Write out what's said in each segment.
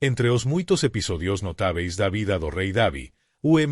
Entre os muitos episodios notáveis da vida do rei Davi,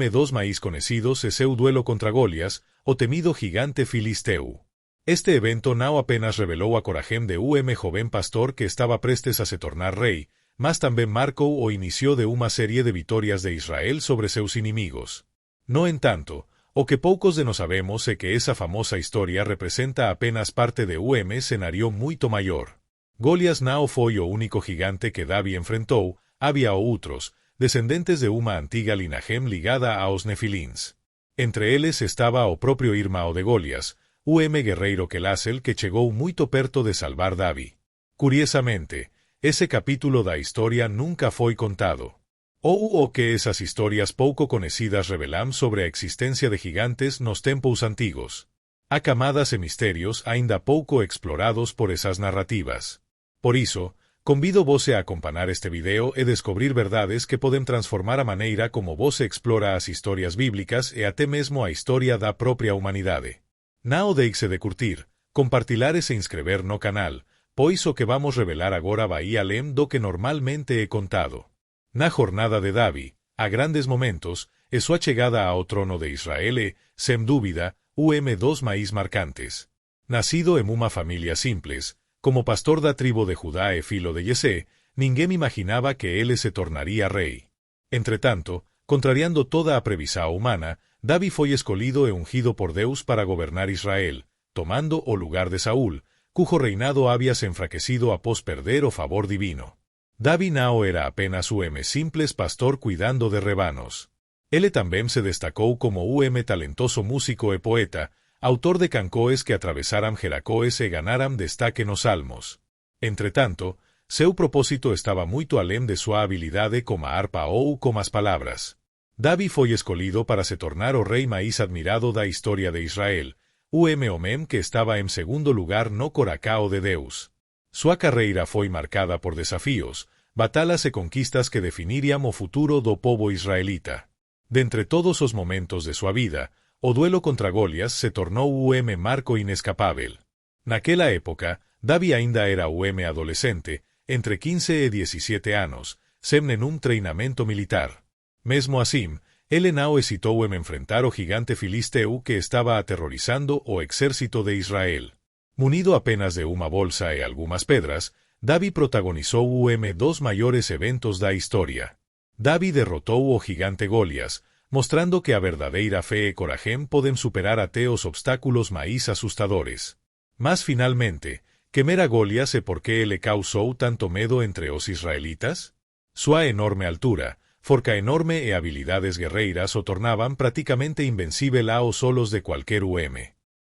dos máis conhecidos é seu duelo contra Golias, o temido gigante filisteu. Este evento não apenas revelou a coragem de joven pastor que estaba prestes a se tornar rei, mas também marcou o inicio de uma série de vitórias de Israel sobre seus inimigos. No entanto, o que poucos de nós sabemos é que essa famosa historia representa apenas parte de cenário muito maior. Golias não foi o único gigante que Davi enfrentou, havia outros, descendentes de uma antiga linagem ligada aos nefilins. Entre eles estaba o próprio irmão de Golias, guerreiro Quelasel que chegou muito perto de salvar Davi. Curiosamente, esse capítulo da historia nunca foi contado. O que esas historias pouco conhecidas revelam sobre a existência de gigantes nos tempos antigos. Há camadas e mistérios ainda pouco explorados por esas narrativas. Por isso, convido você a acompanhar este video e descobrir verdades que podem transformar a maneira como você explora as histórias bíblicas e até mesmo a história da própria humanidade. Não deixe de curtir, compartilhar e se inscrever no canal, pois o que vamos revelar agora vai além do que normalmente é contado. Na jornada de Davi, a grandes momentos, e sua chegada ao trono de Israel é, sem dúvida, dos mais marcantes. Nascido em uma família simples, como pastor da tribo de Judá e filo de Jessé, ninguém imaginava que ele se tornaria rei. Entretanto, contrariando toda a previsão humana, Davi foi escolhido e ungido por Deus para gobernar Israel, tomando o lugar de Saúl, cujo reinado había se enfraquecido após perder o favor divino. Davi não era apenas simples pastor cuidando de rebanos. Ele também se destacou como talentoso músico e poeta, autor de cancoes que atravesaram Jeracoes e ganaram destaque nos salmos. Entretanto, seu propósito estava muito além de sua habilidade como a harpa ou como as palavras. Davi foi escolhido para se tornar o rei mais admirado da história de Israel, homem que estava em segundo lugar no Coracao de Deus. Sua carreira foi marcada por desafios, batalhas e conquistas que definiriam o futuro do povo israelita. Dentre todos os momentos de sua vida, o duelo contra Golias se tornou marco inescapável. Naquela época, Davi ainda era adolescente, entre 15 e 17 anos, sem nenhum treinamento militar. Mesmo assim, ele não hesitou em enfrentar o gigante filisteu que estava aterrorizando o exército de Israel. Munido apenas de uma bolsa e algumas pedras, Davi protagonizou dos maiores eventos da história. Davi derrotou o gigante Golias, mostrando que a verdadeira fé e coragem podem superar até os obstáculos mais assustadores. Mas finalmente, quem era Golias e por que ele causou tanto medo entre os israelitas? Sua enorme altura, forca enorme e habilidades guerreiras o tornavam praticamente invencível aos solos de qualquer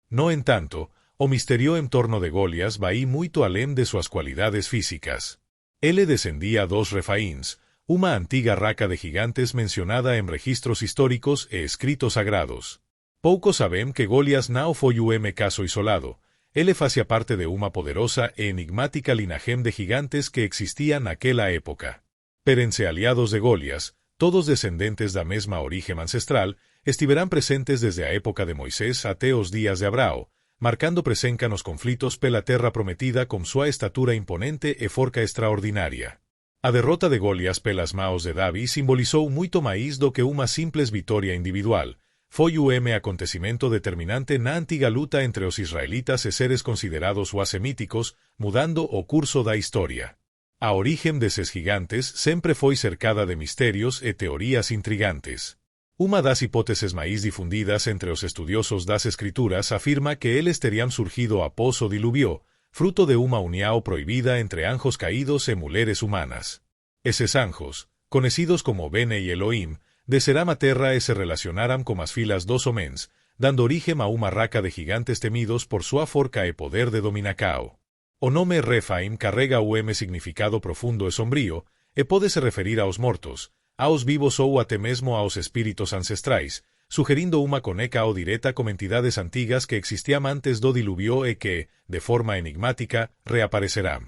No entanto, o misterio en torno de Golias vai muito além de suas qualidades físicas. Ele descendía dos Refaíns, uma antiga raca de gigantes mencionada en registros históricos e escritos sagrados. Poucos sabem que Golias não foi caso isolado. Ele fazia parte de uma poderosa e enigmática linagem de gigantes que existía naquela época. Perense aliados de Golias, todos descendentes da mesma origem ancestral, estiverán presentes desde a época de Moisés até os días de Abraão, marcando presença nos conflitos pela terra prometida com sua estatura imponente e forca extraordinária. A derrota de Golias pelas mãos de Davi simbolizou muito mais do que uma simples vitória individual. Foi acontecimento determinante na antiga luta entre os israelitas e seres considerados semíticos, mudando o curso da história. A origem desses gigantes sempre foi cercada de mistérios e teorias intrigantes. Uma das hipóteses mais difundidas entre os estudiosos das escrituras afirma que eles teriam surgido após o diluvio, fruto de uma união proibida entre anjos caídos e mulheres humanas. Esses anjos, conhecidos como Bene e Elohim, desceram a terra e se relacionaram com as filas dos homens, dando origem a uma raca de gigantes temidos por sua forca e poder de dominacao. O nome Refaim carrega significado profundo e sombrio, e pode se referir aos mortos, aos vivos ou até mesmo aos espíritos ancestrais, sugerindo uma conexão direta com entidades antigas que existiam antes do diluvio e que, de forma enigmática, reaparecerão.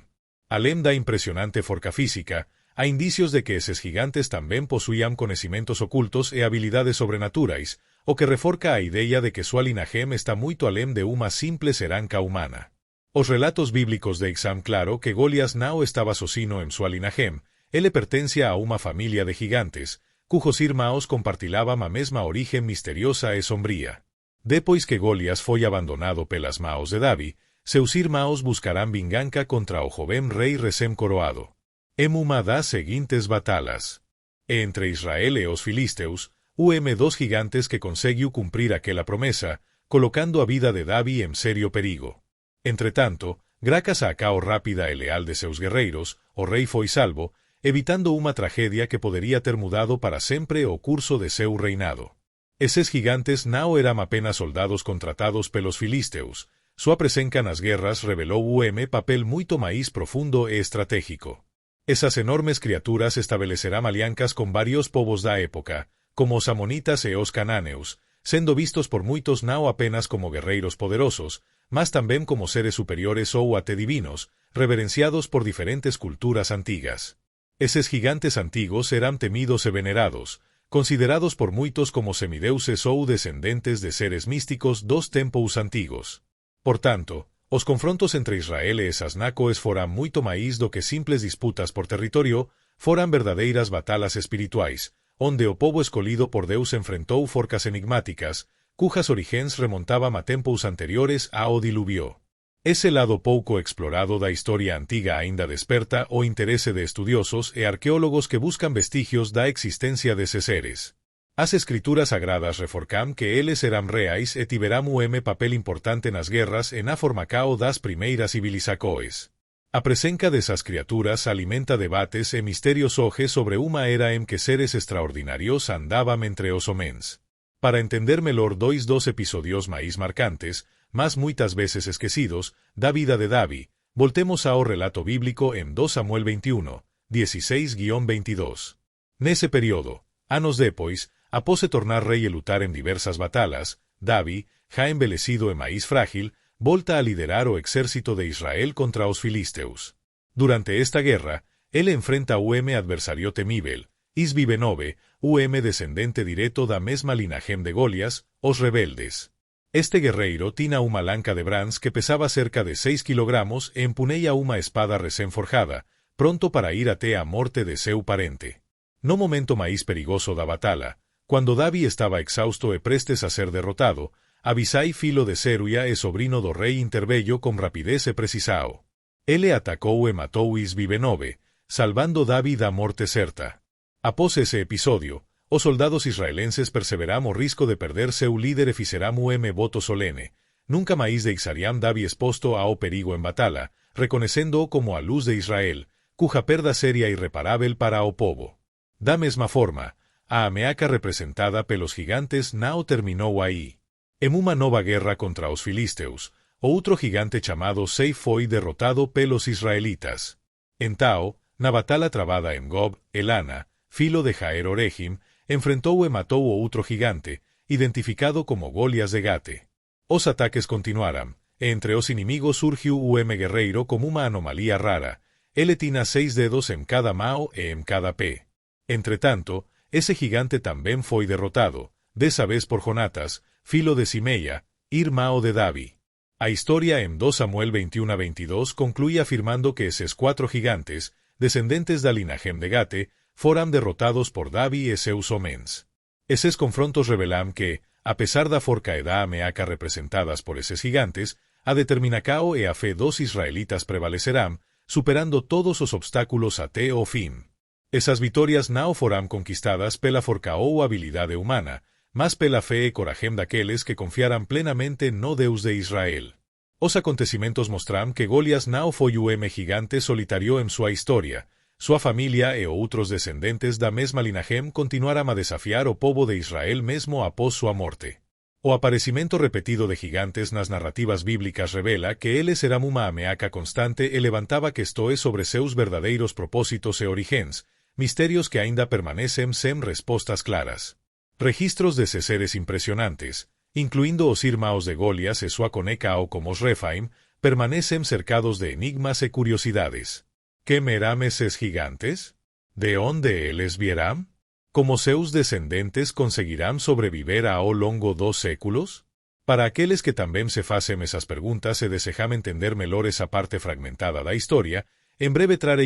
Além da impressionante forca física, há indícios de que esses gigantes também possuíam conhecimentos ocultos e habilidades sobrenaturais, o que reforça a ideia de que sua linagem está muito além de uma simples herança humana. Os relatos bíblicos deixam claro que Golias não estava sozinho em sua linagem, ele pertencia a una familia de gigantes, cujos irmãos compartilaban a mesma origen misteriosa e sombría. Depois que Golias foi abandonado pelas maos de Davi, seus irmãos buscarán vingança contra o joven rei recém coroado. Em uma das seguintes batalas. Entre Israel e os filisteus, dos gigantes que conseguiu cumprir aquela promesa, colocando a vida de Davi en serio perigo. Entretanto, graças a cao rápida e leal de seus guerreiros, o rei foi salvo, evitando uma tragedia que poderia ter mudado para sempre o curso de seu reinado. Esses gigantes não eram apenas soldados contratados pelos filisteus, sua presença nas guerras revelou papel muito mais profundo e estratégico. Essas enormes criaturas estabelecerán alianças com vários povos da época, como os amonitas e os cananeus, sendo vistos por muitos não apenas como guerreiros poderosos, mas também como seres superiores ou até divinos, reverenciados por diferentes culturas antigas. Esses gigantes antigos eram temidos e venerados, considerados por muitos como semideuses ou descendentes de seres místicos dos tempos antigos. Portanto, os confrontos entre Israel e esas nacoes foram muito mais do que simples disputas por território, foram verdadeiras batalhas espirituais, onde o povo escolhido por Deus enfrentou forcas enigmáticas, cujas origens remontavam a tempos anteriores ao diluvio. Ese lado pouco explorado da historia antiga ainda desperta o interese de estudiosos e arqueólogos que buscan vestigios da existencia deses seres. As escrituras sagradas reforcan que eles eram reais e tiveram papel importante nas guerras e na formacao das primeiras civilizacoes. A presença dessas criaturas alimenta debates e misterios hoje sobre uma era em que seres extraordinarios andavam entre os homens. Para entender melhor dos episodios mais marcantes, mas muitas veces esquecidos, da vida de Davi, voltemos ao relato bíblico en 2 Samuel 21, 16-22. Nesse período, anos depois, após se tornar rei e lutar en diversas batalhas, Davi, já envelhecido e mais frágil, volta a liderar o exército de Israel contra os filisteus. Durante esta guerra, ele enfrenta a adversario temível, Isbi-Benob, descendente direto da mesma linajem de Golias, os rebeldes. Este guerreiro tinha uma lanca de bronze que pesava cerca de 6 kilogramos e empuneia uma espada recém forjada, pronto para ir até a morte de seu parente. No momento mais perigoso da batalha, quando Davi estava exausto e prestes a ser derrotado, Abisai, filho de Zeruia e sobrino do rei, interveio com rapidez e precisão. Ele atacou e matou Isbi-Benob, salvando Davi da morte certa. Após esse episódio, os soldados israelenses perseveram o risco de perder seu líder e fizeram voto solene. Nunca mais deixariam Davi exposto ao perigo em batalha, reconhecendo-o como a luz de Israel, cuja perda seria irreparável para o povo. Da mesma forma, a ameaça representada pelos gigantes não terminou aí. Em uma nova guerra contra os filisteus, outro gigante chamado Sei foi derrotado pelos israelitas. Então, na batalha travada em Gob, Elana, filho de Jaer Oregim, enfrentou e matou o outro gigante, identificado como Golias de Gate. Os ataques continuaram, e entre os inimigos surgiu guerreiro como uma anomalia rara. Ele tinha 6 dedos em cada mão e em cada pé. Entretanto, esse gigante também foi derrotado, dessa vez por Jonatas, filho de Simeia, irmão de Davi. A história em 2 Samuel 21-22 conclui afirmando que esses 4 gigantes, descendentes da linajem de Gate, foram derrotados por Davi e seus homens. Esses confrontos revelam que, a pesar da forca e da ameaça representadas por esses gigantes, a determinação e a fé dos israelitas prevalecerão, superando todos os obstáculos até o fim. Essas vitórias não foram conquistadas pela forca ou habilidade humana, mas pela fé e corajem daqueles que confiaram plenamente no Deus de Israel. Os acontecimentos mostram que Golias não foi gigante solitário em sua história. Sua família e outros descendentes da mesma linajem continuaram a desafiar o povo de Israel mesmo após sua morte. O aparecimento repetido de gigantes nas narrativas bíblicas revela que eles eram uma ameaça constante e levantava questões sobre seus verdadeiros propósitos e origens, misterios que ainda permanecem sem respostas claras. Registros desses seres impressionantes, incluindo os irmãos de Golias e sua coneca como os Refaim, permanecem cercados de enigmas e curiosidades. ¿Qué meram esses gigantes? ¿De onde eles vieram? ¿Como seus descendentes conseguirán sobreviver ao longo dos séculos? Para aqueles que também se facem essas perguntas e desejam entender melhor essa parte fragmentada da história, en breve trare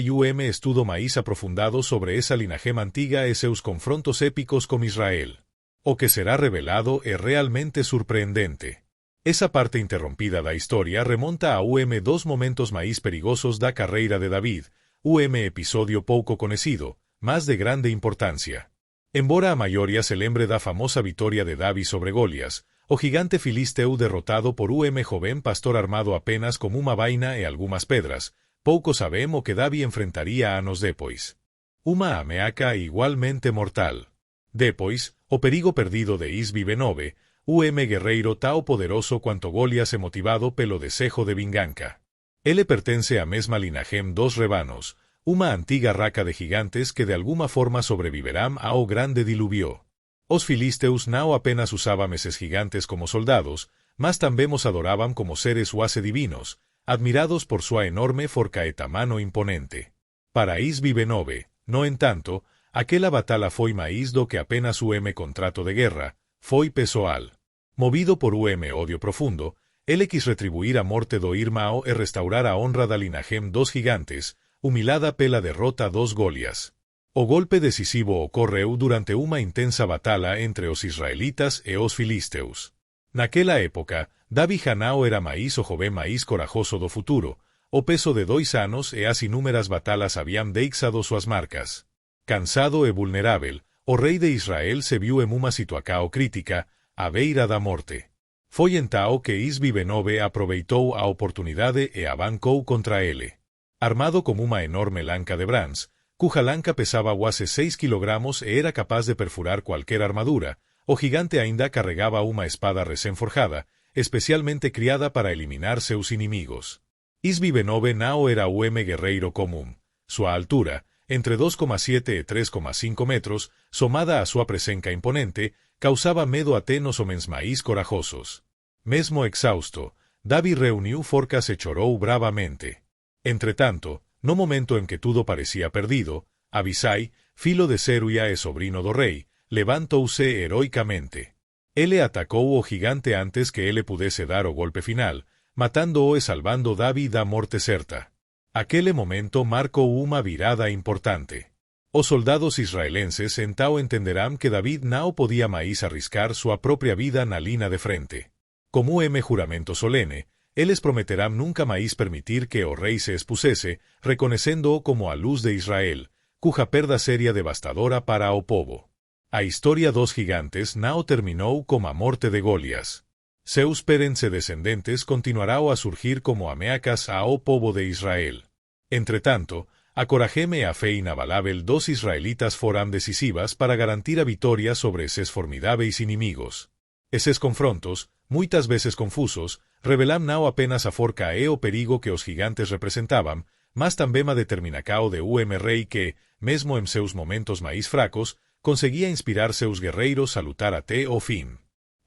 estudo maíz aprofundado sobre esa linaje antiga e seus confrontos épicos con Israel. O que será revelado es realmente sorprendente. Esa parte interrompida da historia remonta a dos momentos maíz perigosos da carreira de David, episodio pouco conhecido, mas de grande importancia. Embora a maioria se lembre da famosa vitória de Davi sobre Golias, o gigante filisteu derrotado por joven pastor armado apenas con uma vaina e algumas pedras, pouco sabemos o que Davi enfrentaría anos depois. Uma ameaca igualmente mortal. Depois, o perigo perdido de Isbibenove, guerreiro tao poderoso quanto Golias e motivado pelo desejo de vingança. Ele pertence a mesma linajem dos rebanos, uma antiga raca de gigantes que de alguma forma sobreviverán ao grande diluvio. Os filisteus não apenas usaban eses gigantes como soldados, mas também os adoraban como seres quase divinos, admirados por sua enorme forca e tamano imponente. Para Isbibenove, no entanto, aquela batalla foi mais do que apenas contrato de guerra, foi pessoal. Movido por odio profundo, ele quis retribuir a morte do irmão e restaurar a honra da linajem dos gigantes, humilhada pela derrota dos Golias. O golpe decisivo ocorreu durante uma intensa batalla entre os israelitas e os filisteus. Naquela época, Davi Hanao era maíz o joven maíz corajoso do futuro, o peso de 2 anos e as inúmeras batalhas habían deixado suas marcas. Cansado e vulnerável, o rei de Israel se viu em uma situação crítica, à beira da morte. Foi então que Isbibenove aproveitou a oportunidade e avancou contra ele. Armado como uma enorme lanca de bronze, cuja lanca pesaba quase 6 kilogramos e era capaz de perfurar qualquer armadura, o gigante ainda carregaba uma espada recém forjada, especialmente criada para eliminar seus inimigos. Isbibenove não era guerreiro comum. Sua altura, entre 2,7 e 3,5 metros, somada a sua presença imponente, causaba medo até nos homens maíz corajosos. Mesmo exausto, Davi reuniu forcas e chorou bravamente. Entretanto, no momento en que tudo parecía perdido, Abisai, filo de Zeruia e sobrino do rei, levantouse heroicamente. Ele atacou o gigante antes que ele pudesse dar o golpe final, matando-o e salvando Davi da morte certa. Aquele momento marcou uma virada importante. Os soldados israelenses então entenderán que David não podia mais arriscar sua própria vida na linha de frente. Como juramento solene, eles prometerán nunca mais permitir que o rei se expusese, reconhecendo-o como a luz de Israel, cuja perda seria devastadora para o povo. A história dos gigantes não terminou com a morte de Golias. Seus parentes e descendentes continuarão a surgir como ameacas ao povo de Israel. Entretanto, a coragem e a fé inabalável dos israelitas foram decisivas para garantir a vitória sobre esses formidáveis inimigos. Esses confrontos, muitas vezes confusos, revelam não apenas a forca e o perigo que os gigantes representavam, mas também a determinação de rei que, mesmo em seus momentos mais fracos, conseguia inspirar seus guerreiros a lutar até o fim.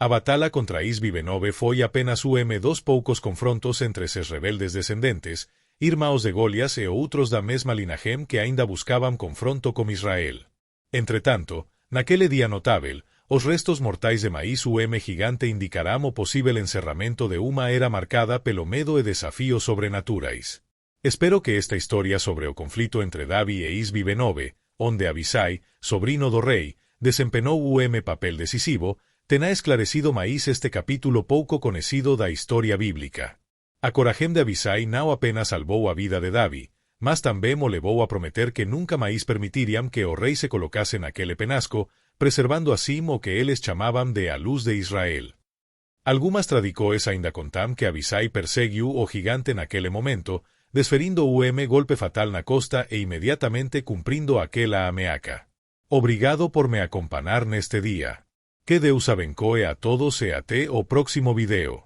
A batalha contra Isbibenove foi apenas dos poucos confrontos entre esses rebeldes descendentes, irmãos de Golias e outros da mesma linajem que ainda buscavam confronto com Israel. Entretanto, naquele dia notável, os restos mortais de maíz gigante indicarán o possível encerramento de uma era marcada pelo medo e desafios sobrenaturais. Espero que esta historia sobre o conflito entre Davi e Isbibenove, onde Abisai, sobrino do rei, desempenou papel decisivo, tenha esclarecido maíz este capítulo pouco conhecido da historia bíblica. A coragem de Abisai não apenas salvou a vida de Davi, mas também o levou a prometer que nunca mais permitiriam que o rei se colocase naquele penasco, preservando assim o que eles chamavam de a luz de Israel. Algumas tradicoes ainda contam que Abisai perseguiu o gigante naquele momento, desferindo golpe fatal na costa e imediatamente cumprindo aquela ameaca. Obrigado por me acompañar neste dia. Que Deus abençoe a todos e até o próximo video.